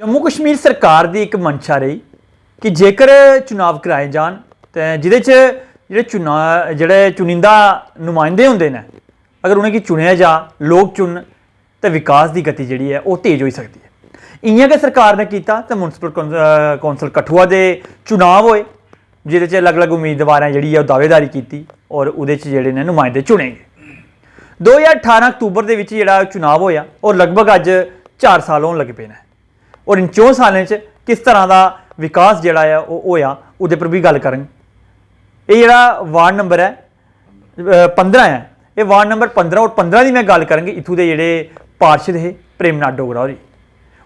जम्मू कश्मीर सरकार की एक मंशा रही कि जेकर चुनाव कराए जान तो जिहदे च जेह्ड़े चुनिंदा नुमाइंदे होंदे ने अगर उनेंगी चुनिया जा लोग चुन तो विकास की गति जिहड़ी है वो तेज़ हो सकती है। इयां गै सरकार ने किया तो मुनसिपल कौंसल कठुआ के चुनाव होए जिहदे च अलग अलग उम्मीदवारें जिहड़ी है दावेदारी की और उहदे च जिहड़े ने नुमाइंदे चुने गए। 2018 अक्तूबर के जिहड़ा चुनाव होया और लगभग अज 4 साल होने लग पे ने और इन 4 सालों च किस तरह का विकास जिहड़ा है वो होया उहदे पर भी गल करांगे। ये जिहड़ा वार्ड नंबर है 15 है, ये वार्ड नंबर 15 और 15 की मैं गल करांगी। इत्थों के जिहड़े पार्षद है प्रेमनाथ डोगरा होरी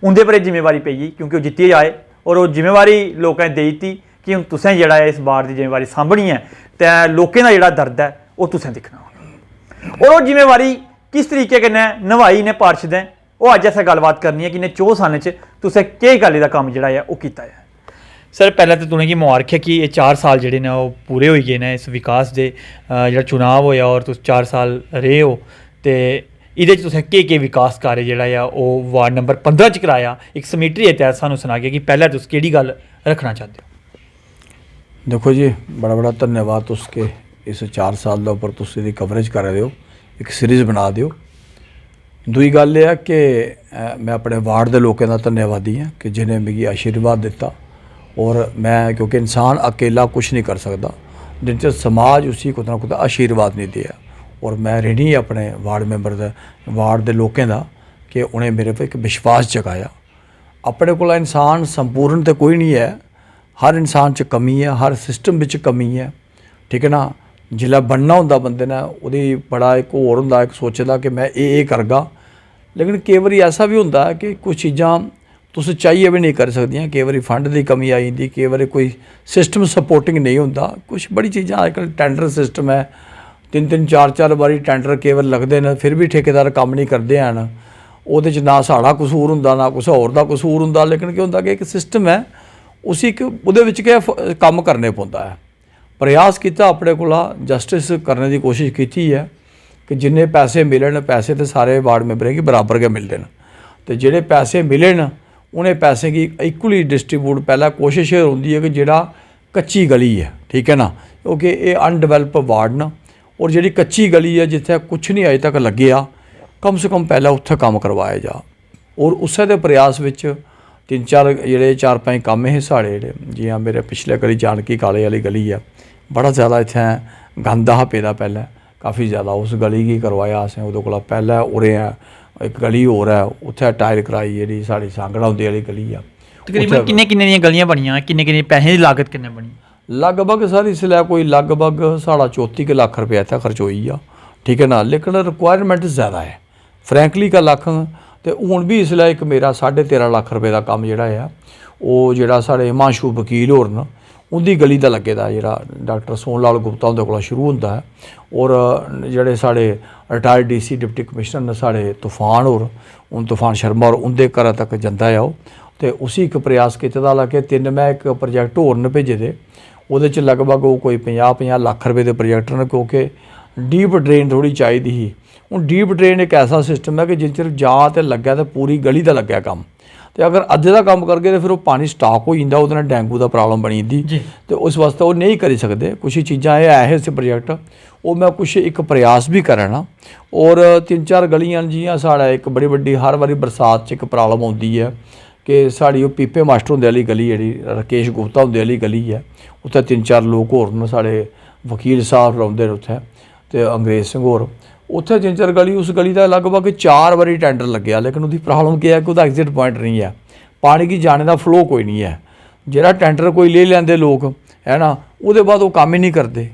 उनके पर जिम्मेवारी पई गई क्योंकि वो जित्ते आए और वो जिम्मेवारी लोकें दे दी कि हुण तुसें जिहड़ा है इस वार्ड की जिम्मेवारी सांभनी है तो लोकें का जिहड़ा दर्द है वो तुसें दिक्खना और वो जिम्मेवारी किस तरीके कन्नै निभाई ने पार्षदें वो अज असें गलबात करनी है कि इन्हें 4 सालें च तुसें केह् गल्ल दा कम्म जिहड़ा है वो कीता है। सर पहले तो तुसेंगी मुबारक है कि ये 4 साल जिहड़े ने वो पूरे होई गए ने इस विकास दे जिहड़ा चुनाव होया और तुस 4 साल रहे हो तो इहदे च तुसें केह् विकास कार्य जिहड़ा है वो वार्ड नंबर 15 च कराया एक समीटरी दे तैह्त सानूं सनागे कि पैह्ले तुस केह्ड़ी गल्ल रखना चाहते हो। देखो जी बड़ा बड़ा धन्यवाद तुसके इस 4 साल के उपर तुस इहदी कवरेज करा दे हो एक सीरीज़ बना दिओ। दूई गल यह है कि मैं अपने वार्ड के लोगों का धन्यवादी हाँ कि जिन्हें मिगी आशीर्वाद दिता और मैं क्योंकि इंसान अकेला कुछ नहीं कर सकता जिन च समाज उसी कुछ ना कुछ आशीर्वाद नहीं दिया और मैं ऋणी अपने वार्ड मैंबर वार्ड के लोगों का कि उन्हें मेरे पर एक विश्वास जगाया। अपने को इंसान संपूर्ण तो कोई नहीं है, हर इंसान च कमी है, हर सिस्टम विच कमी है, ठीक है ना। जिल्लै बनना होंदा बंदे ने उहदी बड़ा एक होर होंदा एक सोचदा कि मैं ये करगा, लेकिन कई बारी ऐसा भी होंदा है कि कुछ चीज़ां तुस चाहिए भी नहीं कर सकदियां। कई बारी फंड की कमी आई जाती, कई बारी कोई सिस्टम सपोर्टिंग नहीं होंदा। कुछ बड़ी चीज़ां अजकल टेंडर सिस्टम है, 3-3 4-4 बारी टेंडर कई बार लगते हैं फिर भी ठेकेदार काम नहीं करते हैं। उहदे च ना साड़ा कसूर होंदा ना कुछ होर दा कसूर होंदा, लेकिन क्या होंदा कि एक सिस्टम है उसी उहदे विच के काम करने पौंदा है। प्रयास किया अपने कोला जस्टिस करने की कोशिश की है कि जिन्ने पैसे मिलन पैसे तो सारे वार्ड मैंबरें की बराबर के मिलते हैं तो जिहड़े पैसे मिलन उन्हें पैसे की इक्वली डिस्ट्रीब्यूट पहला कोशिश ये होंदी है कि जिहड़ा कच्ची गली है, ठीक है ना, क्योंकि ये अनडिवेलप वार्ड न और जिहड़ी कच्ची गली है जिथे कुछ नहीं अजे तक लग्गिया कम से कम पहला उत्थे काम करवाया जा और उस प्रयास विच 3-4 जिहड़े 4-5 काम है साढ़े जिहड़े जियां मेरे पिछले गली जानकी काले वाली गली है बड़ा ज़्यादा इत्थें गंद हा पेदा पहले काफ़ी ज़्यादा उस गली की करवाया असें। उहदे कोला पहले उरे है एक गली होर है उत्थे टाइल कराई जिहड़ी साढ़ी सांगड़ा होंदी वाली गली है। तकरीबन किन्ने दियां गलियां बनियां किन्ने पैसे की लागत किन्ने बनी? लगभग सर इसलै कोई लगभग साढ़ा 34 लाख रुपया इत्थै खर्च होई आ, ठीक है ना, लेकिन रिक्वायरमेंट ज़्यादा है फ्रैंकली का लख तो हूँ भी इसलै एक मेरा 13.5 लाख रुपये का काम जिहड़ा है वो जिहड़ा साढ़े हिमांशु वकील होर न उनकी गली का लगे दा जिहड़ा डॉक्टर सोन लाल गुप्ता उनके कोला शुरू होंदा है और जिहड़े साढ़े रिटायर्ड DC डिप्टी कमिश्नर ने साढ़े तूफान होर उन तूफान शर्मा और उनके घर तक जाता है वो तो उसी एक प्रयास किया हालांकि 3 मैं एक प्रोजैक्ट होर न भेजे दे उहदे च लगभग वो कोई 50-50 लाख रुपये के प्रोजैक्ट न क्योंकि डीप ड्रेन थोड़ी चाहिए ही। हूँ डीप ड्रेन एक ऐसा सिस्टम है कि जिन चिर जा तो लग्या तो पूरी गली का लग्या काम तो अगर अद्धे का काम करके तो फिर वो पानी स्टाक हो जाता उहदे नाल डेंगू का प्रॉब्लम बनी जंदी तो उस वास्ते वो नहीं करी सकते। कुछ ही चीज़ां ये है इस प्रोजैक्ट वो मैं कुछ एक प्रयास भी करना और 3-4 गलियां जियां साढ़ा एक बड़ी वड्डी हर बारी बरसात च एक प्रॉब्लम आती है कि साड़ी पीपे मास्टर होंदे वाली गली जी राकेश गुप्ता होंदे वाली गली है उत्थे 3-4 लोग होर न साढ़े वकील साहब रौंदे ने उत्थे ते अंग्रेज सिंह होर उत्थे 3-4 गली उस गली का लगभग 4 बारी टेंडर लग्या लेकिन उसकी प्रॉब्लम क्या है कि उसका एग्जिट पॉइंट नहीं है, पानी की जाने का फ्लो कोई नहीं है। जिहड़ा टेंडर कोई ले लैंदे लोग है ना उसदे बाद वो काम ही नहीं करते।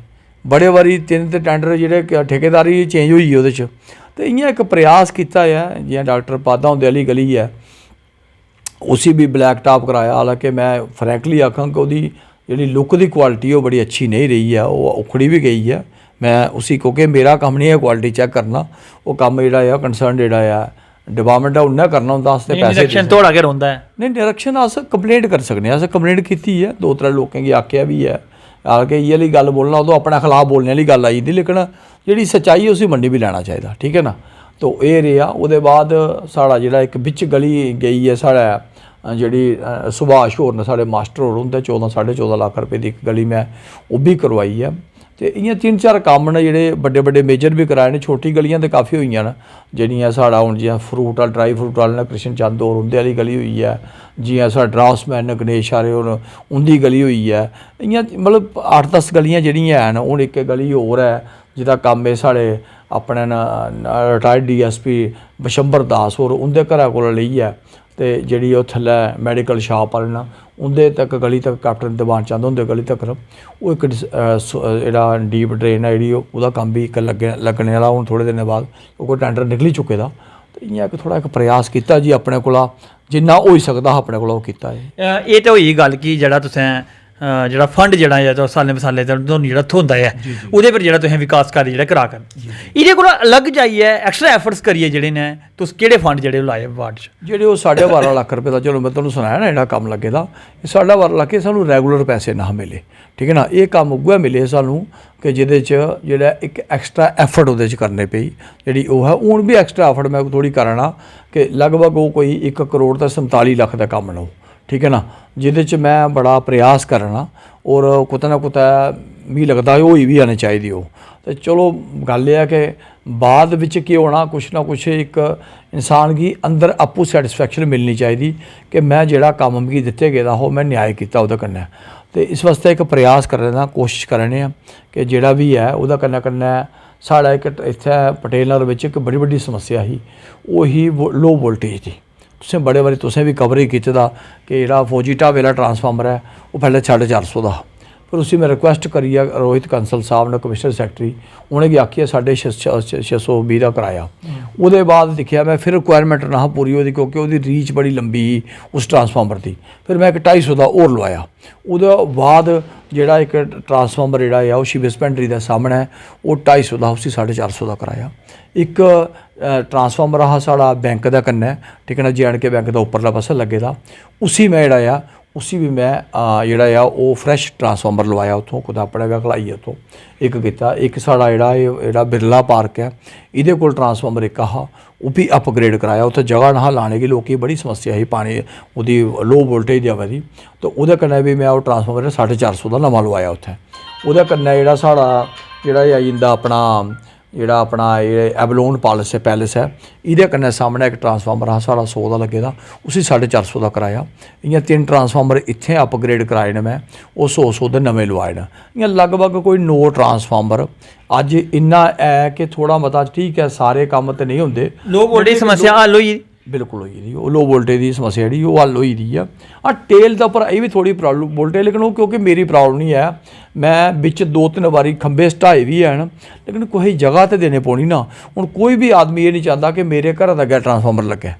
बड़े बारी 3 टेंडर जिहड़े ठेकेदारी चेंज हुई उहदे च तो इ'यां एक प्रयास किया है। जियां डॉक्टर पादा होंदे वाली गली है उसी भी ब्लैक टॉप कराया, हालांकि मैं फ्रैंकली आखां कि उसकी जिहड़ी लुक की क्वालिटी वो बड़ी अच्छी नहीं रही है, वो उखड़ी भी गई है। मैं उसी क्योंकि मेरा काम नहीं है क्वालिटी चैक करना, वो काम जिहड़ा है कंसर्न जिहड़ा है डिपार्टमेंट है उन्हें करना होंदा उसते पैसे निरीक्षण थोड़ा के रौंदा है नहीं निरीक्षण अस कंप्लेंट कर सकने अस कंप्लेंट की है 2-3 लोगों की आख्या भी है हालांकि ये वाली गल बोलना उदों अपने खिलाफ बोलने वाली गल आई थी लेकिन जी सच्चाई है उसी मंडी भी लेना चाहिए, ठीक है ना। तो ये रहा उसदे बाद साढ़ा जिहड़ा एक बिच गली गई है साढ़ा ਜਿਹੜੀ ਸੁਭਾਸ਼ होर ने साढ़े मास्टर होर उं'दे 14.5 लाख रुपए की एक गली मैं वो भी करवाई है। तो इ'यां 3-4 काम ने ਜਿਹੜੇ ਵੱਡੇ ਵੱਡੇ ਮੇਜਰ ਵੀ ਕਰਾਏ ਨੇ। ਛੋਟੀ ਗਲੀਆਂ ਤੇ ਕਾਫੀ ਹੋਈਆਂ ਨੇ ਜਿਹੜੀਆਂ ਸਾਡਾ ਹੁਣ ਜਿਵੇਂ ਫਰੂਟ ਵਾਲਾ ਡਰਾਈ ਫਰੂਟ ਵਾਲਾ ਕ੍ਰਿਸ਼ਨ ਚੰਦ ਹੋਰ ਉਹਦੇ ਵਾਲੀ ਗਲੀ ਹੋਈ ਹੈ, ਜਿਵੇਂ ਸਾਡਾ ਡਰਾਫਟਸਮੈਨ ਗਣੇਸ਼ ਆਰੇ ਹੁਣ ਉਹਦੀ ਗਲੀ ਹੋਈ ਹੈ। ਇ'यां मतलब 8-10 ਗਲੀਆਂ ਜਿਹੜੀਆਂ ਹਨ। ਹੁਣ ਇੱਕ ਗਲੀ ਹੋਰ ਹੈ ਜਿਹਦਾ ਕੰਮ ਹੈ ਸਾਡੇ ਆਪਣੇ ਰਿਟਾਇਰਡ DSP ਬਸ਼ੰਬਰ ਦਾਸ ਹੋਰ ਉਹਦੇ ਘਰਾਂ ਕੋਲ ਲਈ ਹੈ। ਤੇ ਜਿਹੜੀ ਉਹ ਥੱਲੇ ਮੈਡੀਕਲ ਸ਼ਾਪ ਵਾਲੇ ਨਾ ਉਹਦੇ ਤੱਕ ਗਲੀ ਤੱਕ ਕੈਪਟਨ ਦੀਵਾਨ ਚੰਦ ਹੁੰਦੇ ਗਲੀ ਤੱਕ ਉਹ ਇੱਕ ਜਿਹੜਾ ਡੀਪ ਡਰੇਨ ਹੈ ਜਿਹੜੀ ਉਹਦਾ ਕੰਮ ਵੀ ਇੱਕ ਲੱਗਣੇ ਵਾਲਾ ਹੁਣ ਥੋੜ੍ਹੇ ਦਿਨਾਂ ਬਾਅਦ ਕੋਈ ਟੈਂਡਰ ਨਿਕਲ ਹੀ ਚੁੱਕੇ ਦਾ। ਤੇ ਇ'यां ਇੱਕ ਥੋੜ੍ਹਾ ਇੱਕ ਪ੍ਰयास ਕੀਤਾ ਜੀ ਆਪਣੇ ਕੋਲ ਜਿੰਨਾ ਹੋ ਹੀ ਸਕਦਾ ਆਪਣੇ ਕੋਲ ਉਹ ਕੀਤਾ ਹੈ। ਇਹ ਤਾਂ ਹੋਈ ਗੱਲ ਕਿ ਜਿਹੜਾ ਤੁਸੀਂ ਜਿਹੜਾ ਫੰਡ ਜਿਹੜਾ ਹੈ ਸਾਲੇ ਮਸਾਲੇ ਦਾ ਤੁਹਾਨੂੰ ਜਿਹੜਾ ਥੋਂਦਾ ਹੈ ਉਹਦੇ ਪਰ ਜਿਹੜਾ ਤੁਸੀਂ ਵਿਕਾਸ ਕਾਰਜ ਜਿਹੜਾ ਕਰਾ ਕਰ ਇਹਦੇ ਕੋਲ ਅਲੱਗ ਜਾਈਏ ਐਕਸਟਰਾ ਐਫਰਟਸ ਕਰੀਏ ਜਿਹੜੇ ਨੇ ਤੁਸੀਂ ਕਿਹੜੇ ਫੰਡ ਜਿਹੜੇ ਲਾਏ ਵਾਰਡ 'ਚ ਜਿਹੜੇ ਉਹ 12.5 ਲੱਖ ਰੁਪਏ ਦਾ ਚਲੋ ਮੈਂ ਤੁਹਾਨੂੰ ਸੁਣਾਇਆ ਨਾ ਜਿਹੜਾ ਕੰਮ ਲੱਗੇ ਦਾ ਇਹ 12.5 ਲੱਖ ਸਾਨੂੰ ਰੈਗੂਲਰ ਪੈਸੇ ਨਾ ਮਿਲੇ ਠੀਕ ਹੈ ਨਾ। ਇਹ ਕੰਮ ਉਗਿਆ ਮਿਲੇ ਸਾਨੂੰ ਕਿ ਜਿਹਦੇ 'ਚ ਜਿਹੜਾ ਇੱਕ ਐਕਸਟਰਾ ਐਫਰਟ ਉਹਦੇ 'ਚ ਕਰਨੇ ਪਈ ਜਿਹੜੀ ਉਹ ਹੈ। ਹੁਣ ਵੀ ਐਕਸਟਰਾ ਐਫਰਟ ਮੈਂ ਥੋੜ੍ਹੀ ਕਰਨਾ ਕਿ ਲਗਭਗ ਉਹ ਕੋਈ 1 ਕਰੋੜ ਤੇ 47 ਲੱਖ ਦਾ ਕੰਮ ਨਾ ठीक है ना, जिहदे च मैं बड़ा प्रयास करना और कुतै ना कुतै मिगी लगदा होई भी आनी चाहिदी हो। तो चलो गल यह है कि बाद विच की होना कुछ ना कुछ एक इंसान की अंदर आपू सैटिस्फैक्शन मिलनी चाहिए कि मैं जिहड़ा कम्म मिगी दित्ते गेदा हो मैं न्याय कीता उहदे कन्नै। तो इस वास्ते एक प्रयास करने दा कोशिश करने कि जिहड़ा भी है उहदा कन्नै कन्नै साढ़ा एक इत्थे पटेल नगर विच एक बड़ी वड्डी समस्या ही वो ही लो वोल्टेज दी। तुसें बड़े बारी तुसें भी कवरेज कीते दा कि जिहड़ा फौजी ढाबे वाला ट्रांसफार्मर है वो पहले 450 दा पर उसी मैं रिक्वेस्ट करी रोहित कंसल साहब ने कमिश्नर सैकटरी उन्हें भी आखिया 620 का कराया। उसदे बाद दिखा मैं फिर रिक्वायरमेंट ना पूरी होती क्योंकि वो रीच बड़ी लंबी ही उस ट्रांसफार्मर की। फिर मैं एक 250 का होर लवाया। उसदे बाद जिहड़ा एक ट्रांसफार्मर जिहड़ा है वो शिव डिस्पेंसरी के सामने वो 250 का उसी 450 का कराया। एक ट्रांसफार्मर आ साड़ा बैंक का कन्नै ठीक है ना JNK बैंक का उपरला पासा लगे दा उसी मैं जिहड़ा आ उसी भी मैं जिहड़ा आ वो फ्रैश ट्रांसफार्मर लवाया उत्थों खुद अपने गै खलाई उत्थों एक कीता। एक साड़ा जिहड़ा बिरला पार्क है इहदे कोल ट्रांसफार्मर एक हा वो भी अपग्रेड कराया। उत्थे जगह ना लाने की लोगों की बड़ी समस्या ही पानी उहदी लो वोल्टेज दी आवा दी। तो उहदे कन्नै भी मैं वो ट्रांसफार्मर 450 का नवां लवाया उत्थे। उहदे कन्नै जिहड़ा साड़ा जिहड़ा आई जंदा अपना अपना एबलोन पैलेस है इहदे कन्नै सामने एक ट्रांसफार्मर आ साढ़ा 100 का लगे दा उसी 450 का कराया। इ'यां 3 ट्रांसफार्मर इत्थे अपग्रेड कराए ने मैं वो 100 दे नवें लवाए ने। इ'यां लगभग कोई 9 ट्रांसफार्मर अज इन्ना है कि थोड़ा मता ठीक है सारे काम तो नहीं होंदे। लो वोल्टेज समस्या हल होई बिल्कुल होई दी वो लो वोल्टेज की समस्या जी वो हल होई दी है। हाँ टेल के उपर ये भी थोड़ी प्रॉब्लम वोल्टेज लेकिन वो क्योंकि मेरी प्रॉब्लम नहीं है मैं बिच 2-3 बारी खंबे सटाए भी हैं लेकिन कोई जगह तो देने पौनी ना। हुण कोई भी आदमी ये नहीं चाहता कि मेरे घर का अगे ट्रांसफार्मर लगे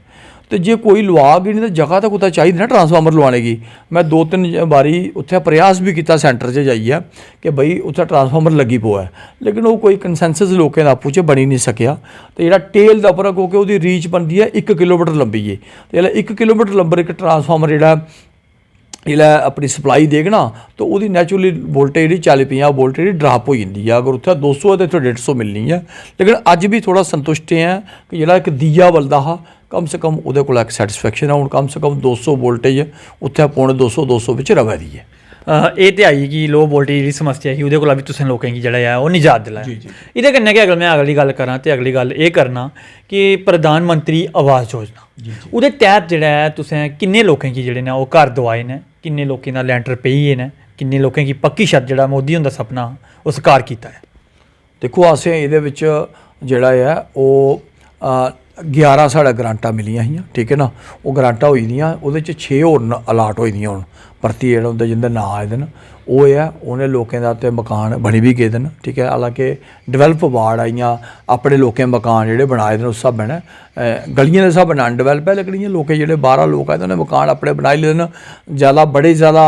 तो जे कोई लवा गई नहीं तो जगह तो कुछ चाहिए ना ट्रांसफार्मर लवाने की। मैं 2-3 बारी उत्थे प्रयास भी किया सेंटर से जाइए कि बई उत्थे ट्रांसफार्मर लगी पो है लेकिन वो कोई कंसेंसस लोगों का आपू च बनी नहीं सकिया। तो जिहड़ा टेल का उपर क्योंकि वो रीच बनती है 1 किलोमीटर लंबी है तो जिहड़ा 1 किलोमीटर लंबा एक ट्रांसफार्मर जिहड़ा अपनी सप्लाई देग ना तो वो नैचुरली वोल्टेज जी 40-50 वोल्टेज ड्राप हो जाती है। अगर उत्थे 200 है तो इत्थे 150 मिलनी है। लेकिन अज भी थोड़ा संतुष्ट हैं कि जिहड़ा एक दिया बलदा हा कम से कम उहदे कोल एक सैटिस्फैक्शन है। हुण कम से कम 200 वोल्टेज उत्थे पौने 200 विच रवा दी है। ये तो आई कि लो वोल्टेज की समस्या ही उहदे कोला भी तुसें लोकें गी जिहड़ा है वो निजात दिलाया। इहदे कन्नै गै अगर मैं अगली गल करां ते अगली गल ये करना कि प्रधानमंत्री आवास योजना उहदे तैह्त जिहड़ा है तुसें किन्ने लोकें गी जिहड़े ने ओह् घर दवाए ने, किन्ने लोकें दा लैंटर पेई ने, किन्ने लोकें गी पक्की छत जिहड़ा मोदी हुंदा सपना ओह् साकार कीता है। देखो असें इहदे विच जिहड़ा है ओह् 11 साढ़े ग्रांटां मिलियां हियां ठीक है ना। वो ग्रांटां होई दियां उहदे च 6 होर अलाट होई दियां हुण भर्ती जेह्ड़ा उं'दे जिंदे नां आए दे न वो है उन्हें लोकें दा ते मकान बनी भी गेदे न ठीक है। हालांकि डिवेलप वार्ड आइयां अपने लोकें मकान जेह्ड़े बनाए दे न उस स्हाबै ने गलियां दे स्हाबै ने अनडिवेलप है लेकिन इ'यां लोकें जेह्ड़े बाहरा लोक आए दे उ'नें मकान अपने बनाई ले न। ज़्यादा बड़े ज़्यादा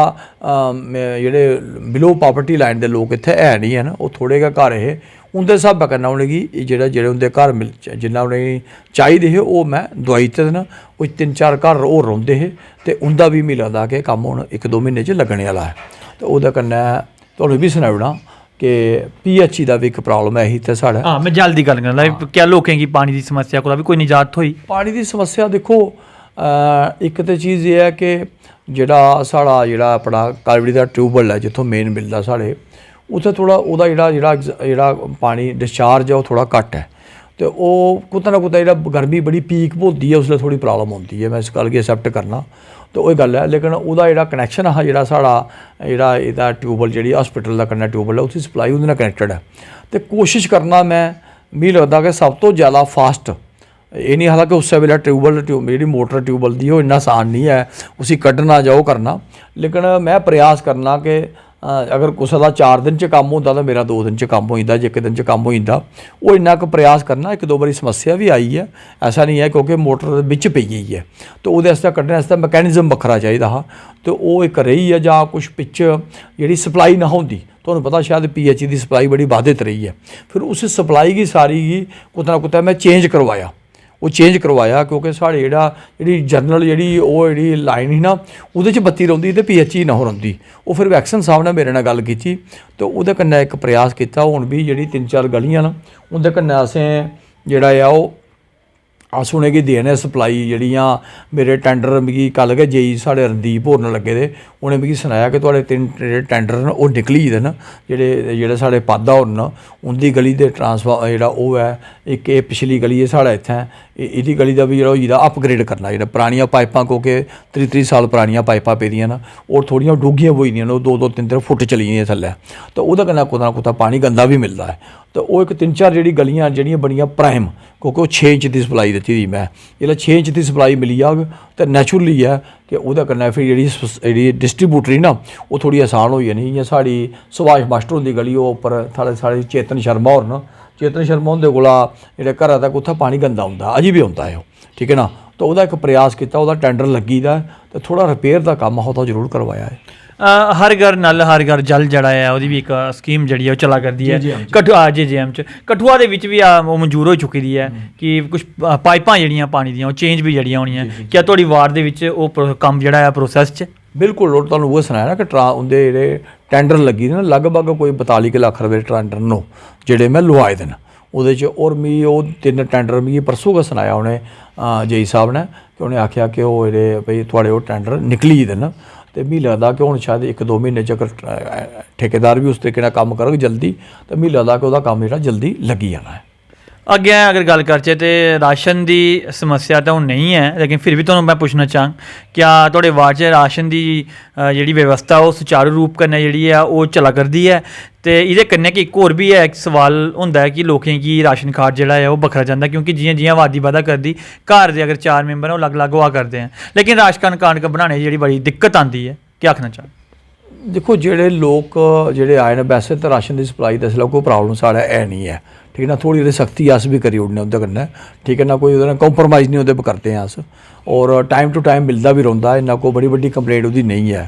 जेह्ड़े बिलो पॉवर्टी लाइन दे लोक इत्थै है नहीं हैन वो थोड़े गै घर हे उं'दे स्हाबै कन्नै उ'नेंगी जेह्ड़े उं'दे घर जिन्ना उ'नेंगी चाहिदे हे ओह् मैं दोआई दित्ते दे न। कोई 3-4 घर होर रौंह्दे हे ते उं'दा भी मिगी लगदा कि कम्म हुण 1-2 म्हीने च लग्गने आह्ला है। तो ओह्दे कन्नै तुहानूं बी सनाई ओड़ां कि PHE दा भी एक प्रॉब्लम है ही ते साढ़ा। हाँ मैं जल्दी गल करना क्या लोकें की पानी की समस्या कोला भी कोई निजात थोई? पानी की समस्या देखो ਇੱਕ ਤਾਂ ਚੀਜ਼ ਇਹ ਹੈ ਕਿ ਜਿਹੜਾ ਆਪਣਾ ਕਾਲਵੜੀ ਦਾ ਟਿਊਬਵੈੱਲ ਹੈ ਜਿੱਥੋਂ ਮੇਨ ਮਿਲਦਾ ਸਾਡੇ ਉੱਥੇ ਥੋੜ੍ਹਾ ਉਹਦਾ ਜਿਹੜਾ ਪਾਣੀ ਡਿਸਚਾਰਜ ਹੈ ਉਹ ਥੋੜ੍ਹਾ ਘੱਟ ਹੈ ਤੇ ਉਹ ਕੁੱਤਾ ਨਾ ਕੁੱਤਾ ਜਿਹੜਾ ਗਰਮੀ ਬੜੀ ਪੀਕ ਹੁੰਦੀ ਹੈ ਉਸ ਲਈ ਥੋੜ੍ਹੀ ਪ੍ਰੋਬਲਮ ਹੁੰਦੀ ਹੈ। ਮੈਂ ਇਸ ਗੱਲ ਕੀ ਐਕਸੈਪਟ ਕਰਨਾ ਤੇ ਉਹ ਗੱਲ ਹੈ, ਲੇਕਿਨ ਉਹਦਾ ਜਿਹੜਾ ਕਨੈਕਸ਼ਨ ਆ ਇਹਦਾ ਟਿਊਬਵੈੱਲ ਜਿਹੜੀ ਹਸਪੀਟਲ ਦਾ ਕਰਨਾ ਟਿਊਬਵੈੱਲ ਹੈ ਉੱਥੇ ਸਪਲਾਈ ਉਹਦੇ ਨਾਲ ਕਨੈਕਟਡ ਹੈ। ਤੇ ਕੋਸ਼ਿਸ਼ ਕਰਨਾ ਮੈਨੂੰ ਲੱਗਦਾ ਕਿ ਸਭ ਤੋਂ ਜ਼ਿਆਦਾ ਫਾਸਟ ਇਹ ਨਹੀਂ, ਹਾਲਾਂਕਿ ਉਸੇ ਵੇਲੇ ਜਿਹੜੀ ਮੋਟਰ ਟਿਊਬਵੈੱਲ ਦੀ ਉਹ ਇੰਨਾ ਆਸਾਨ ਨਹੀਂ ਹੈ ਤੁਸੀਂ ਕੱਢਣਾ ਜਾਓ ਕਰਨਾ, ਲੇਕਿਨ ਮੈਂ ਪ੍ਰयास ਕਰਨਾ ਕਿ ਅਗਰ ਕਿਸੇ ਦਾ 4 ਦਿਨ 'ਚ ਕੰਮ ਹੁੰਦਾ ਤਾਂ ਮੇਰਾ 2 ਦਿਨ 'ਚ ਕੰਮ ਹੋ ਜਾਂਦਾ, ਜੇ 1 ਦਿਨ 'ਚ ਕੰਮ ਹੋ ਜਾਂਦਾ ਉਹ ਇੰਨਾ ਕੁ ਪ੍ਰयास ਕਰਨਾ। 1-2 ਵਾਰੀ ਸਮੱਸਿਆ ਵੀ ਆਈ ਹੈ, ਐਸਾ ਨਹੀਂ ਹੈ ਕਿਉਂਕਿ ਮੋਟਰ ਦੇ ਵਿੱਚ ਪਈ ਗਈ ਹੈ ਤੇ ਉਹਦੇ ਵਾਸਤੇ ਕੱਢਣ ਵਾਸਤੇ ਮੈਕੈਨਿਜ਼ਮ ਵੱਖਰਾ ਚਾਹੀਦਾ ਹਾਂ ਤੇ ਉਹ ਇੱਕ ਰਹੀ ਹੈ। ਜਾਂ ਕੁਛ ਪਿੱਛ ਜਿਹੜੀ ਸਪਲਾਈ ਨਾ ਹੁੰਦੀ, ਤੁਹਾਨੂੰ ਪਤਾ ਸ਼ਾਇਦ PH ਦੀ ਸਪਲਾਈ ਬੜੀ ਬਾधित ਰਹੀ ਹੈ, ਫਿਰ ਉਸ ਸਪਲਾਈ ਦੀ ਸਾਰੀ ਕੁੱਤਾ ਨਾ ਕੁੱਤਾ ਮੈਂ ਚੇਂਜ ਕਰਵਾਇਆ ਕਿਉਂਕਿ ਸਾਡੇ ਜਿਹੜੀ ਜਨਰਲ ਜਿਹੜੀ ਲਾਈਨ ਸੀ ਨਾ ਉਹਦੇ 'ਚ ਬੱਤੀ ਰਹਿੰਦੀ ਤੇ PH ਨਾ ਹੋ ਰਹਿੰਦੀ। ਉਹ ਫਿਰ ਵੈਕਸਨ ਸਾਹਿਬ ਨੇ ਮੇਰੇ ਨਾਲ ਗੱਲ ਕੀਤੀ ਤੇ ਉਹਦੇ ਕन्नै ਇੱਕ ਪ੍ਰयास ਕੀਤਾ। ਹੁਣ ਵੀ ਜਿਹੜੀ 3-4 ਗਲੀਆਂ ਨਾ ਉਹਦੇ कन्नै असें अस उनेंगी देने सप्लाई जड़ियाँ मेरे टेंडर मिगी कल गै जेई साढ़े रणदीप होर लगे दे उन्हें मिगी सनाया कि थोड़े 3 टेंडर न वो निकली गेदे न जेह्ड़े साढ़े पादा होर न उंदी गली दे ट्रांसफार्मर जेह्ड़ा ओह् है एक पिछली गली है साढ़े इत्थें इहदी गली दा भी जेह्ड़ा होई गेदा अपग्रेड करना जेह्ड़ा परानियां पाइपां क्योंकि 30 साल परानियां पाइपां पेदियां न और थोड़ियां डूंघियां होई दियां न 2-2 3-3 फुट चली दियां थल्लै तो ओह्दे कन्नै कुतै ना कुतै पानी गंदा भी मिलदा है। तो वो एक 3-4 जेह्ड़ी गलियां जेह्ड़ियां बड़ियां प्राइम क्योंकि वो 6 इंच की सप्लाई दी दी मैं जिसलै 6 इंच की सप्लाई मिली जाग तो नैचुरली है कि उहदे कन्नै फिर जेह्ड़ी डिस्ट्रीब्यूटरी ना वो थोड़ी आसान हो जानी। जियां साढ़ी सुभाष मास्टर हुंदी गली वो उप्पर साढ़े चेतन शर्मा होर न चेतन शर्मा हुंदे कोला जेह्ड़े घरा तक उत्थै पानी गंदा आउंदा अजें भी आउंदा है ठीक है ना। तो ਉਹਦਾ ਇੱਕ प्रयास किया ਉਹਦਾ ਟੈਂਡਰ ਲੱਗੀ ਦਾ ਤੇ ਥੋੜਾ ਰਿਪੇਅਰ ਦਾ ਕੰਮ ਉਹਦਾ ਜ਼ਰੂਰ ਕਰਵਾਇਆ ਹੈ। हर घर नल हर घर जल जड़ा है ਉਹਦੀ ਵੀ ਇੱਕ ਸਕੀਮ ਜਿਹੜੀ ਹੈ ਉਹ ਚਲਾ ਕਰਦੀ ਹੈ ਕਠੂਆ JJM ਚ ਕਠੂਆ ਦੇ ਵਿੱਚ ਵੀ ਉਹ ਮਨਜ਼ੂਰ ਹੋ ਚੁੱਕੀ ਦੀ ਹੈ ਕਿ ਕੁਝ ਪਾਈਪਾਂ ਜਿਹੜੀਆਂ ਪਾਣੀ ਦੀਆਂ ਉਹ ਚੇਂਜ ਵੀ ਜਿਹੜੀਆਂ ਹੋਣੀਆਂ ਕਿਆ ਤੁਹਾਡੀ ਵਾਰਡ ਦੇ ਵਿੱਚ ਉਹ ਕੰਮ ਜਿਹੜਾ ਹੈ ਪ੍ਰੋਸੈਸ 'ਚ ਬਿਲਕੁਲ। ਉਹ ਤੁਹਾਨੂੰ ਉਹ ਸੁਣਾਇਆ ਨਾ ਕਿ ਉਹਦੇ ਜਿਹੜੇ ਟੈਂਡਰ ਲੱਗੀ ਨੇ ਲਗਭਗ ਕੋਈ 42 ਲੱਖ ਰੁਪਏ ਟੈਂਡਰ ਨੂੰ ਜਿਹੜੇ ਮੈਂ ਲਵਾਏ ਦੇ ਨੇ ਉਹਦੇ 'ਚ ਔਰ मी ਉਹ 3 ਟੈਂਡਰ मी परसों का सुनाया ਉਹਨੇ जेई साहब ने कि उन्हें आख्या कि वो जेह्ड़े भई थुआढ़े ओह् टैंडर निकली गेदे न ते मिगी लगदा कि हुण शायद 1-2 म्हीने च अगर ठेकेदार भी उस तरीके नाल कम्म करग जल्दी तो मिगी लगदा कि ओह्दा कम्म जेह्ड़ा जल्दी लग्गी जाना है। अगे अगर गल करचे तो राशन की समस्या तो नहीं है लेकिन फिर भी तुहानूं मैं पुछना चाहां क्या तुहाडे वार्ड च राशन की जिहड़ी व्यवस्था वो सुचारू रूप कन्नै जिहड़ी है वो चला करदी है तो ये कन्नै कि एक होर भी है एक सवाल होंदा है कि लोकें की राशन कार्ड जिहड़ा है वो बखरा जाता क्योंकि जियां जियां आबादी वाधा करदी घर दे अगर 4 मैंबर हैं वो अलग अलग हुआ करते हैं लेकिन राशन कार्ड बनाने जिहड़ी बड़ी दिक्कत आती है क्या आखना चाह देखो जेह्ड़े लोग जेह्ड़े आए न वैसे तो राशन की सप्लाई दस कोई प्रॉब्लम साढ़ा है नहीं है ठीक है ना। थोड़ी जेह्ड़ी सख्ती अस भी करी ओड़ने उं'दे कन्नै ठीक है ना कोई ओह्दे कंप्रोमाइज़ नहीं ओह्दे पर करते हैं अस और टाइम टू टाइम मिलता भी रौंह्दा इन्ना कोई बड़ी बड्डी कंप्लेंट ओह्दी नहीं है।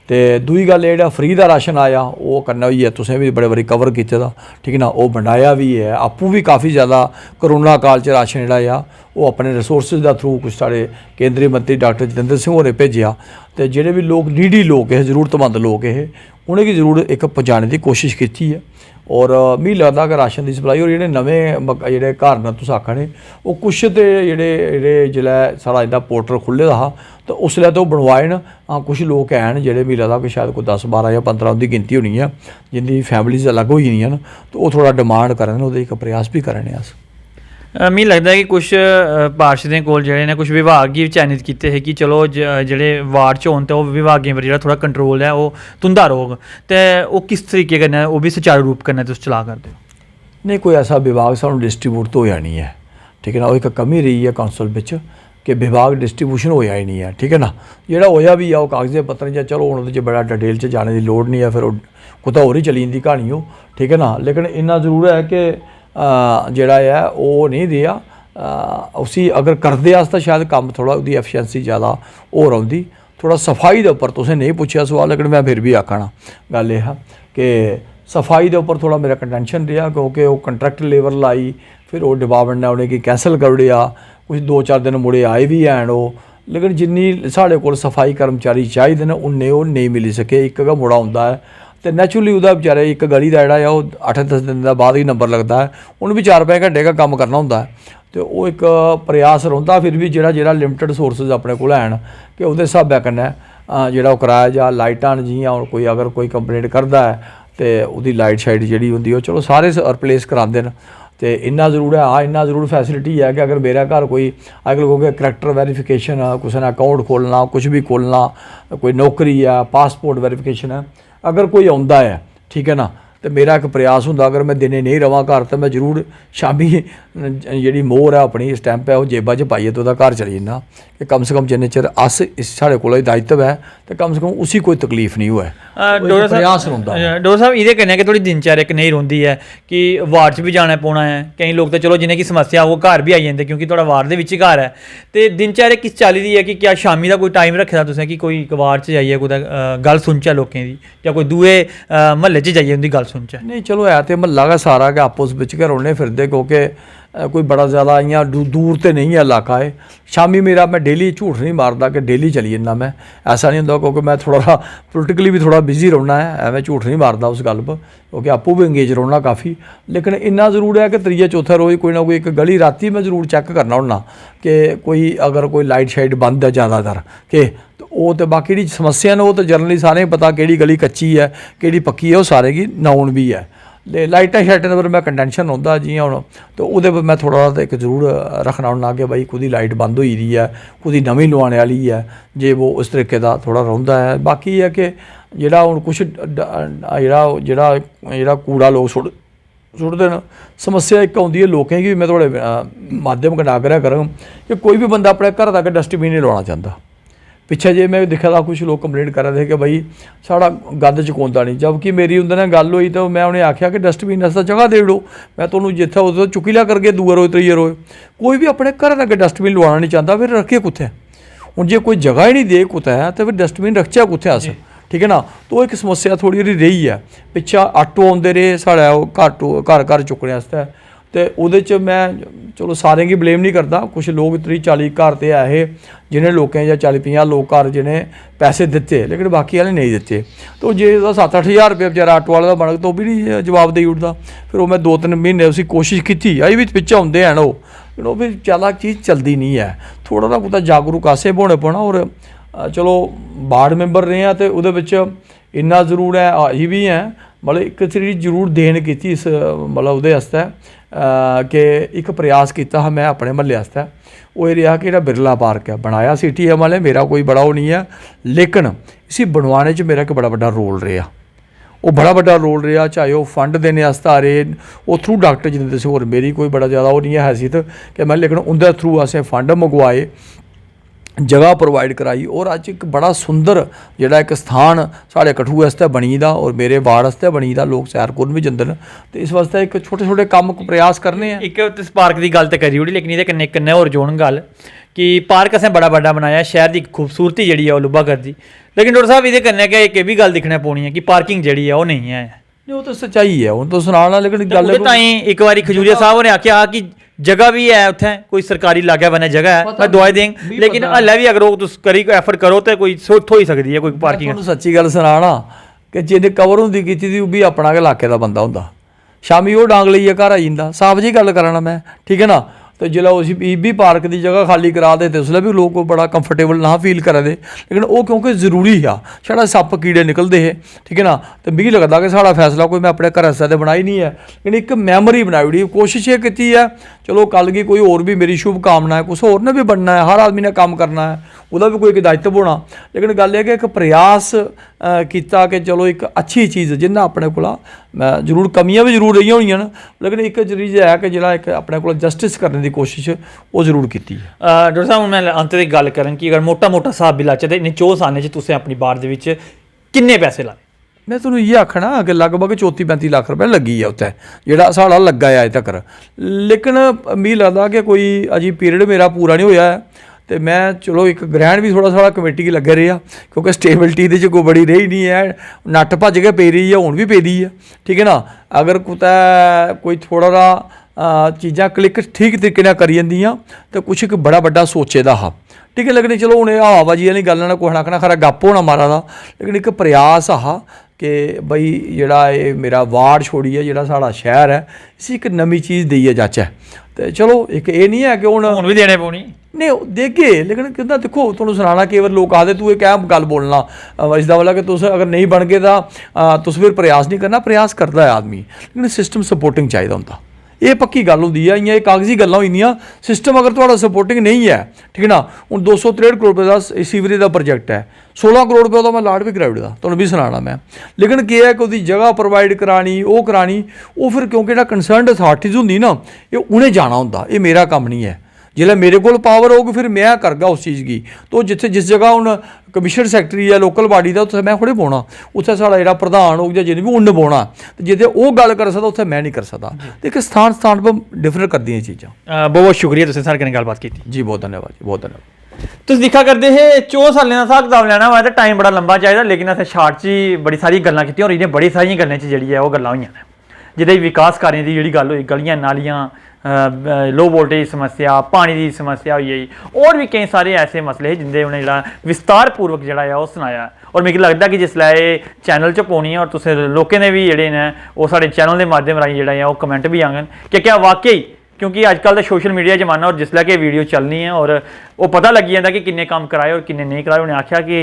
तो दूई गल जेह्ड़ा फ्री दा राशन आया वो कन्नै होई है तुसें भी बड़े बारी कवर कीते दा ठीक है ना वो बनाया भी है आपूं भी काफ़ी ज़्यादा करोना काल च राशन जेह्ड़ा वो अपने रिसोर्सिस दा थ्रू कुछ साढ़े केंद्रीय मंत्री डॉक्टर जितेंद्र सिंह होरें भेजेआ तो जेह्ड़े भी लोग नीडी लोग हे जरूरतमंद लोग हे उ'नेंगी जरूर एक पहुँचाने की कोशिश की है। और मिगी लगदा कि राशन की सप्लाई और जेह्ड़े नमें जेह्ड़े घर न तुस आखा ने वो कुछ ते जेह्ड़े जिसलै साढ़ा इंदा पोर्टल खुल्ले दा हा तो उसलै तो बनवाए न हाँ कुछ लोग हैन जेह्ड़े मिगी लगदा कि शायद कोई 10-12 या 15 उं'दी गिनती होनी है जिंदी फैमिलीज अलग होई गेदियां न तो वो थोड़ा डिमांड करन ओह्दे इक प्रयास भी करने अस। मिगी लगदा है कि कुछ पार्षदें कोल जेह्ड़े ने कुछ विभाग गी चयनित कीते हे कि चलो जेह्ड़े वार्ड च होन ते ओह् विभागें पर जेह्ड़ा थोड़ा कंट्रोल है ओह् तुं'दा रौह्ग ते ओह् किस तरीके कन्नै ओह् भी सुचारू रूप कन्नै तुस चला करदे हो। नहीं कोई ऐसा विभाग सानूं डिस्ट्रीब्यूट तो होया नहीं है ठीक है ना। वो एक कमी रही है कौंसल बिच कि विभाग डिस्ट्रीब्यूशन होया ही नहीं है ठीक है ना। जेह्ड़ा होया भी है वो कागज़े पत्तर जां चलो हुण ओह्दे च बड़ा डिटेल च जाने की लोड़ नहीं है फिर कुतै होर ही चली जंदी क्हानी ओह् ठीक है ना। लेकिन इन्ना जरूर है कि जेह्ड़ा है ओह् नहीं रेहा उसी अगर करदे अस तां शायद कम्म थोड़ा ओह्दी एफिशिएंसी ज़्यादा होर औंदी। थोड़ा सफाई दे उप्पर तुसें नहीं पुच्छेआ सवाल लेकिन मैं फिर भी आखना गल एह् कि सफाई दे उप्पर थोड़ा मेरा कंटेंशन रेहा क्योंकि वो कंट्रैक्ट लेबर लाई फिर वो डिपार्टमेंट ने उ'नेंगी कैंसल करी ओड़ेआ कुछ 2-4 दिन मुड़े आए भी हैन ओह् लेकिन जिन्नी साढ़े कोल सफाई कर्मचारी चाहिए न उन्ने ओह् नहीं मिली सके। इक गै मुड़ा होंदा है तो नैचुरली ओह्दा बेचारे एक गली का जेह्ड़ा है ओह् 8-10 दिन बाद ही नंबर लगता है उन्हें भी 4-5 घंटे का कम्म करना होंदा है तो वो एक प्रयास रौंदा फिर भी जेह्ड़ा लिमिटेड सोर्सिस अपने कोल हैन कि उहदे स्हाबै कन्नै जेह्ड़ा ओह् कराया जा। लाइटां न जियां हुण कोई अगर कोई कंप्लेंट करदा है ते उहदी लाइट शाइट जेह्ड़ी होंदी ओह् चलो सारे रिप्लेस करांदे न। ते इन्ना जरूर है, हाँ इन्ना जरूर फैसिलिटी है कि अगर मेरे घर कोई अगर क्योंकि करैक्टर वेरीफिकेशन कुसै ने अकाउंट खोलना, कुछ भी खोलना, कोई नौकरी है, पासपोर्ट वेरीफिकेशन है, अगर कोई आउंदा है ठीक है ना, तो मेरा एक प्रयास होंदा अगर मैं दिने नहीं रवां घर तो मैं जरूर शामी जेह्ड़ी मोहर है अपनी स्टैंप है वो जेबा च पाइयै तो घर चली जन्ना कि कम से कम जिन्ने चिर अस इस साढ़े कोल दायित्व है तो कम से कम उसी कोई तकलीफ नहीं होए। प्रयास रौंदा डॉक्टर साहब इहदे कन्नै कि थोड़ी दिनचर्या इक नेही रौंह्दी है कि वार्ड च भी जाना पौना है। केईं लोग तो चलो जिन्हें की समस्या वो घर भी आई जंदे क्योंकि थोड़ा वार्ड दे विच ही घर है। ते दिनचर्या किस चाल्ली दी है कि क्या शामी दा कोई टाइम रखे दा तुसें कि कोई इक वार्ड च जाइयै कुदै गल्ल सुनचै लोकें दी जां कोई दूए म्हल्ले च जाइयै उंदी गल्ल सुनचै? नहीं चलो है तो म्हल्ला गै सारा गै आपस बिच गै रौह्ने फिरदे क्योंकि कोई बड़ा ज़्यादा इ'यां दूर तो नहीं है इलाका है। शामी मेरा मैं डेली झूठ नहीं मारदा कि डेली चली जन्ना मैं, ऐसा नहीं होंदा क्योंकि मैं थोड़ा पोलिटिकली भी थोड़ा बिजी रौह्ना है, मैं झूठ नहीं मारदा उस गल पर क्योंकि आपूं भी इंगेज रौह्ना काफ़ी। लेकिन इन्ना जरूर है कि त्रीए चौथे रोज़ कोई ना कोई एक गली राती मैं जरूर चैक करना होन्ना कि कोई अगर कोई लाइट शाइट बंद है ज़्यादातर कि वो तो बाकी जी समस्या ने वो तो जनरली सारें पता कि गली कच्ची है कि पक्की है वो सारे की नाउन भी है। लाइटां शाइटें पर मैं कंटेंशन होंदा जियां हुण तो उहदे पर मैं थोड़ा इक जरूर रखना होन्ना कि भाई कुदी लाइट बंद होई दी है, कुदी नमीं लुआने वाली है, जे वो उस तरीके का थोड़ा रौंह्दा है। बाकी है कि जेह्ड़ा हुण कुछ जेह्ड़ा कूड़ा लोग सुट्टदे न, समस्या एक आउंदी है लोकें गी मैं थोड़े माध्यम कन्नै आग्रह करङ कि कोई भी बंदा अपने घर तक डस्टबिन नहीं लुआना चांह्दा। पिच्छे जे मैं दिक्खा था कुछ लोग कंप्लेंट कर रहे थे कि भाई साढ़ा गंद चकोंदा नहीं, जबकि मेरी उंदे नाल गल हुई तो मैं उन्हें आख्या कि डस्टबिन आस्तै जगह दे ओड़ो, मैं तुहानूं जित्थे उद्धर चुक्की लिया करगे दूए रोज़ त्रीए रोज़। कोई भी अपने घर तक डस्टबिन लुआना नहीं चाहता, फिर रखे कुत्थै? हुण जे कोई जगह ही नहीं दे कुतै तो फिर डस्टबिन रखचै कुत्थै अस? ठीक है ना। तो एक समस्या थोड़ी जी रही है। पिच्छा आटो आउंदे रेह् साढ़े घर घर चुक्कने आस्तै ते ओहदे च मैं चलो सारें गी ब्लेम नहीं करता, कुछ लोग 30-40 घर ते ऐ जिन्हें लोकें या 40-50 लोग घर जिन्हें पैसे दिते लेकिन बाकी आह्ले नहीं दिते। तो जे 7-8 हज़ार रुपया बेचारा आटो वाले का बनग तो भी नहीं जवाब देई ओड़दा। फिर मैं 2-3 महीने उसी कोशिश की, अजें भी पिच्छे आउंदे हैन लेकिन वो भी ज़्यादा चीज़ चलती नहीं है। थोड़ा ना कुतै जागरूक असें होने पौना। और चलो वार्ड मैंबर रहे हैं तो उहदे बिच इन्ना जरूर है अही भी हैं मतलब एक चीज़ जरूर देन की इस मतलब उहदे आस्तै कि एक प्रयास किया हा मैं अपने म्हल्ले आस्तै। वो रहा कि जेह्ड़ा बिरला पार्क है बनाया सिटी एम वाले, मेरा कोई बड़ा वो नहीं है लेकिन इसी बनवाने च मेरा एक बड़ा बड़ा रोल रहा। वो बड़ा बड़ा रोल रहा, चाहे वो फंड देने आस्तै आ रहे वो थ्रू डॉक्टर जी दिंदे सी, होर मेरी कोई बड़ा ज़्यादा वो नहीं है हैसियत कि मैं, लेकिन उंदे थ्रू असें फंड मंगवाए, जगह प्रोवाइड कराई और अज एक बड़ा सुंदर जिहड़ा एक स्थान साढ़े कठुए आस्तै बनी दा और मेरे वार्ड आस्तै बनी दा, लोग सैर करन भी जंदे न। ते इस वास्ते एक छोटे छोटे कम्म प्रयास करने हैं। एक तुस पार्क की गल तो करी ओड़ी लेकिन ये कन्नै कन्नै होर जोड़न गल कि पार्क असें बड़ा बड्डा बनाया, शहर की खूबसूरती जिहड़ी है ओह लुब्भा करदी, लेकिन डॉक्टर साहब इहदे कन्नै गै इक भी गल दिक्खना पौनी है कि पार्किंग जिहड़ी है ओह नहीं है। नहीं वो तो सच्चाई है, हुण तो सुनाना लेकिन गल ताईं एक बारी खजूरिया साहब होरें आख्या कि जगह भी है उत्थे कोई सरकारी लागै बने जगह है मैं दुआई देंग, लेकिन हल्लै भी अगर तुस करी एफर्ट करो तो कोई थ्होई सकदी है कोई पार्किंग। सच्ची गल सुनाना कि जिन्हें कवर होंदी कीती दी ओह भी अपना गै इलाके दा बंदा होंदा, शामी वो डांग लेइयै घर आई जंदा। साफ जी गल कराना मैं, ठीक है ना। तो जिसलै उस बी पार्क की जगह खाली करा दे तो उसलै भी लोग बड़ा कंफर्टेबल ना फील करा दे, लेकिन वो क्योंकि जरूरी हा, छड़ा सप्प कीड़े निकलते हैं, ठीक है ना। तो मिगी लगता कि साढ़ा फैसला कोई मैं अपने घर आस्तै तो बनाई नहीं है, लेकिन एक मैमोरी बनाई ओड़ी। कोशिश ये की है चलो कल गी कोई होर भी मेरी शुभकामना है, कुछ होर ने भी बनना है, हर आदमी ने काम करना है, वह भी कोई एक दायित्व होना। लेकिन गल है कि एक प्रयास किया कि चलो एक अच्छी चीज़ जिन्ना अपने को जरूर कमियां भी जरूर रही होनी न, लेकिन एक चीज़ है कि जो एक अपने को जस्टिस करने की कोशिश वो जरूर की है। डॉक्टर साहब मैं अंत की गल करां कि अगर मोटा मोटा हिसाब भी लाचे तो इन्हें 4 सालें च तुसें अपनी बार दे विच किन्ने पैसे लाए? मैं तुहानूं ये आखना कि लगभग 34-35 लाख रुपए लगी है उत्थे जिहड़ा साढ़ा लग्गा है अजे तक। लेकिन मिगी लगदा कि कोई अजी पीरियड मेरा पूरा नहीं होया है तो मैं चलो एक ग्रहण भी थोड़ा थोड़ा कमेटी की लगे रहा क्योंकि स्टेबिलिटी दे कोई बड़ी रही नहीं है, नट भज के पे रही है, हुण भी पे दी है, ठीक है ना। अगर कुतै कोई थोड़ा सा चीज़ां क्लिक ठीक तरीके नाल करी जंदियां तो कुछ एक बड़ा बड्डा सोचे दा हा, ठीक है। लेकिन चलो हुण हवाबाजी वाली गल ना कुछ आखना खरा गप्प होना मारा दा, लेकिन एक प्रयास हा कि बई जिहड़ा ये मेरा वार्ड छोड़िए जिहड़ा साढ़ा शहर है इसी एक नवी चीज़ देइयै जाचै। ਤੇ ਚਲੋ ਇੱਕ ਇਹ ਨਹੀਂ ਹੈ ਕਿ ਹੁਣ ਵੀ ਦੇਣੇ ਪਾਉਣੀ ਨਹੀਂ ਉਹ ਦੇਗੇ ਲੇਕਿन ਕਿੰਦਾ ਦੇਖੋ ਤੁਹਾਨੂੰ ਸੁਣਾਣਾ ਕਈ ਵਾਰ ਲੋਕ ਆਖਦੇ ਤੂੰ ਇਹ ਕਿਆ ਗੱਲ ਬੋਲਣਾ ਇਸ ਦਾ ਵਾਲਾ ਕਿ ਤੁਸੀਂ ਅਗਰ ਨਹੀਂ ਬਣ ਗਏ ਤਾਂ ਤੁਸੀਂ ਫਿਰ ਪ੍ਰयास ਨਹੀਂ ਕਰਨਾ ਪ੍ਰयास ਕਰਦਾ ਹੈ ਆਦਮੀ ਲੇਕਿਨ ਸਿਸਟਮ ਸਪੋਰਟਿੰਗ ਚਾਹੀਦਾ ਹੁੰਦਾ ਇਹ ਪੱਕੀ ਗੱਲ ਹੁੰਦੀ ਆ ਜਾਂ ਇਹ ਕਾਗਜ਼ੀ ਗੱਲਾਂ ਹੁੰਦੀਆਂ ਸਿਸਟਮ ਅਗਰ ਤੁਹਾਡਾ ਸਪੋਰਟਿੰਗ ਨਹੀਂ ਹੈ ਠੀਕ ਹੈ ਨਾ ਹੁਣ 263 ਕਰੋੜ ਰੁਪਏ ਦਾ ਸੀਵਰੇਜ ਦਾ ਪ੍ਰੋਜੈਕਟ ਹੈ 16 ਕਰੋੜ ਰੁਪਏ ਦਾ ਮੈਂ ਲਾਟ ਵੀ ਕਰਾਇਆ ਦਾ ਤੁਹਾਨੂੰ ਵੀ ਸੁਣਾਣਾ ਮੈਂ ਲੇਕਿਨ ਕੀ ਹੈ ਕਿ ਉਹਦੀ ਜਗ੍ਹਾ ਪ੍ਰੋਵਾਈਡ ਕਰਾਣੀ ਉਹ ਕਰਾਣੀ ਉਹ ਫਿਰ ਕਿਉਂਕਿ ਜਿਹੜਾ ਕੰਸਰਨਡ ਅਥਾਰਟੀਜ਼ ਹੁੰਦੀ ਨਾ ਇਹ ਉਹਨੇ ਜਾਣਾ ਹੁੰਦਾ ਇਹ ਮੇਰਾ ਕੰਮ ਨਹੀਂ ਹੈ जिसलै मेरे को पावर होगी फिर मैं करगा उस चीज़ की तो जिथे जिस जगह हूँ कमिश्नर सैकटरी है लोकल बाडी का उत्थे मैं थोड़े बौना उत्थे साढ़ा जो प्रधान होग जिन्हें भी उन्न बौना तो जिथे वो गल कर सकता उत्थे मैं नहीं कर सकता देखिए स्थान स्थान पर डिफर करती चीज़ा बहुत बहुत शुक्रिया तुसीं साडे कन्नै गलबात की जी बहुत धन्यवाद जी बहुत धन्यवाद तुसीं दिक्खा करदे हे 4 सालें दा हिसाब किताब लैना होऐ ते टाइम बड़ा लंबा चाहिदा लेकिन असें शार्ट च ही बड़ी सारी गल्लां कीतियां और इन्हें बड़ी सारियां गल्लें च जेह्ड़ी है ओह् गल्लां होईयां ने जिहदे विकास कार्यां दी जेह्ड़ी गल्ल होई गलियां नालियां लो वोल्टेज समस्या पानी की समस्या हुई गई और भी कई सारे ऐसे मसले हैं जिंदे उन्हें जो विस्तार पूर्वक जोड़ा है वह सनाया और मिगी लगता कि जिसलै एह् चैनल च पौनी है और तुसें लोकें ने भी जेह्ड़े ने ओह् साढ़े चैनल के माध्यम राहीं जेह्ड़ा है ओह् कमेंट भी आङन कि क्या वाकई क्योंकि अजकल तो सोशल मीडिया जमाना और जिसलै कि वीडियो चलनी है और वो पता लगी जाता कि किन्ने काम कराए और किन्ने नहीं कराए उन्हें आख्या कि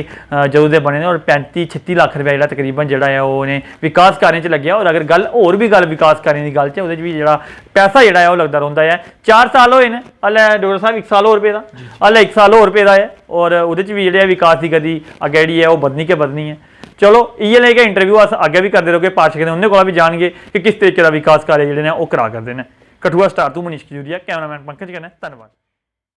जदों दे बने और 35-36 लाख रुपया जो तकरीबन जोड़ा है उन्हें विकास कार्यों च लग्या और अगर गल होर भी गल विकास कार्यों की गल च भी जो पैसा जोड़ा है वो लगता रहा है 4 साल होए हैं हल्ले डॉक्टर साहब 1 साल होर पेदा हल्ले 1 साल होर पेदा है और वो भी जो विकास की गति अगे जी है वो बधनी के बधनी है चलो इयै लेके इंटरव्यू अस अगे भी करते रहोगे पार्षद ने उन्होंने को भी जाएंगे कि किस तरीके का विकास कार्य जोड़े ने वो करा करते हैं कठुआ स्टार तू मनीष खजूरिया कैमरामैन पंकज कन्नै धन्यवाद।